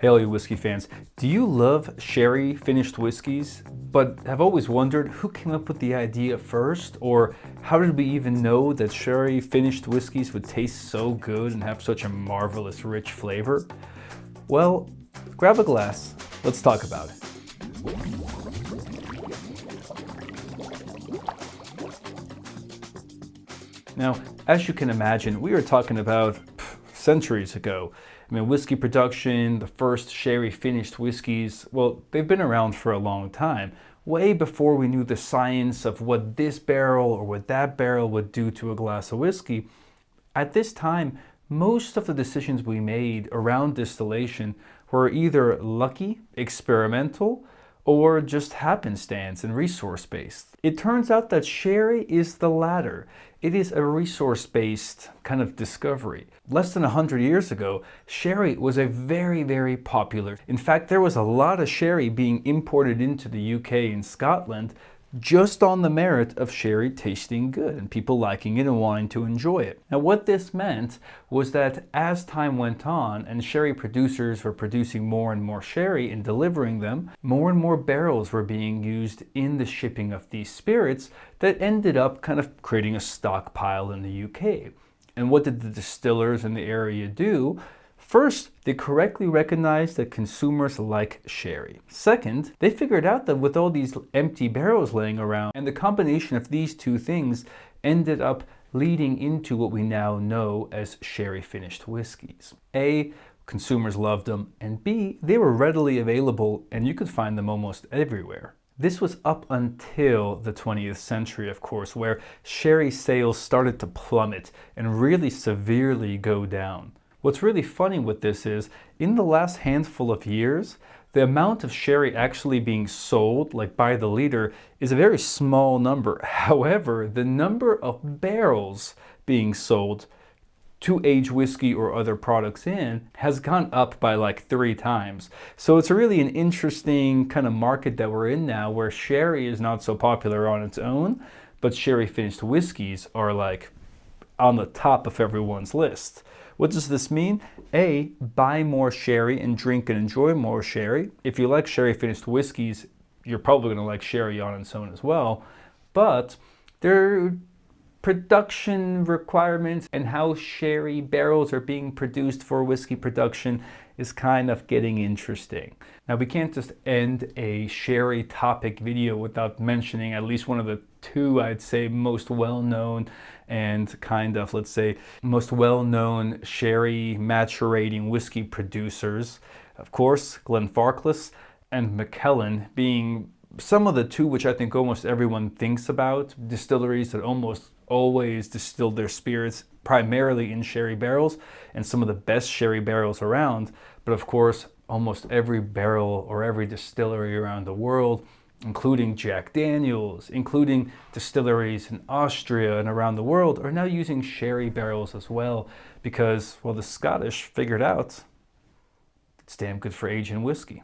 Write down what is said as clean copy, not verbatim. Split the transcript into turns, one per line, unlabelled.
Hey all you whiskey fans, do you love sherry finished whiskeys, but have always wondered who came up with the idea first, or how did we even know that sherry finished whiskeys would taste so good and have such a marvelous rich flavor? Well, grab a glass, let's talk about it. Now, as you can imagine, we are talking about centuries ago. I mean, whiskey production, the first sherry finished whiskeys, well, they've been around for a long time, way before we knew the science of what this barrel or what that barrel would do to a glass of whiskey. At this time, most of the decisions we made around distillation were either lucky, experimental, or just happenstance and resource-based. It turns out that sherry is the latter. It is a resource-based kind of discovery. Less than 100 years ago, sherry was a very popular. In fact, there was a lot of sherry being imported into the UK and Scotland just on the merit of sherry tasting good and people liking it and wanting to enjoy it. Now, what this meant was that as time went on and sherry producers were producing more and more sherry and delivering them, more and more barrels were being used in the shipping of these spirits that ended up kind of creating a stockpile in the UK. And what did the distillers in the area do? First, they correctly recognized that consumers like sherry. Second, they figured out that with all these empty barrels laying around, and the combination of these two things ended up leading into what we now know as sherry finished whiskeys. A, consumers loved them, and B, they were readily available and you could find them almost everywhere. This was up until the 20th century, of course, where sherry sales started to plummet and really severely go down. What's really funny with this is, in the last handful of years, the amount of sherry actually being sold, like by the liter, is a very small number. However, the number of barrels being sold to age whiskey or other products in has gone up by like 3 times. So it's really an interesting kind of market that we're in now, where sherry is not so popular on its own, but sherry finished whiskeys are like on the top of everyone's list. What does this mean? A, buy more sherry and drink and enjoy more sherry. If you like sherry finished whiskeys, you're probably going to like sherry on its own as well. But their production requirements and how sherry barrels are being produced for whiskey production is kind of getting interesting. Now, we can't just end a sherry topic video without mentioning at least one of the two, I'd say, most well-known and kind of, let's say, most well-known sherry maturating whiskey producers. Of course, Glenfarclas and Macallan being some of the two which I think almost everyone thinks about, distilleries that almost always distill their spirits primarily in sherry barrels, and some of the best sherry barrels around. But of course, almost every barrel or every distillery around the world, including Jack Daniels, including distilleries in Austria and around the world, are now using sherry barrels as well, because, well, the Scottish figured out it's damn good for aging whiskey.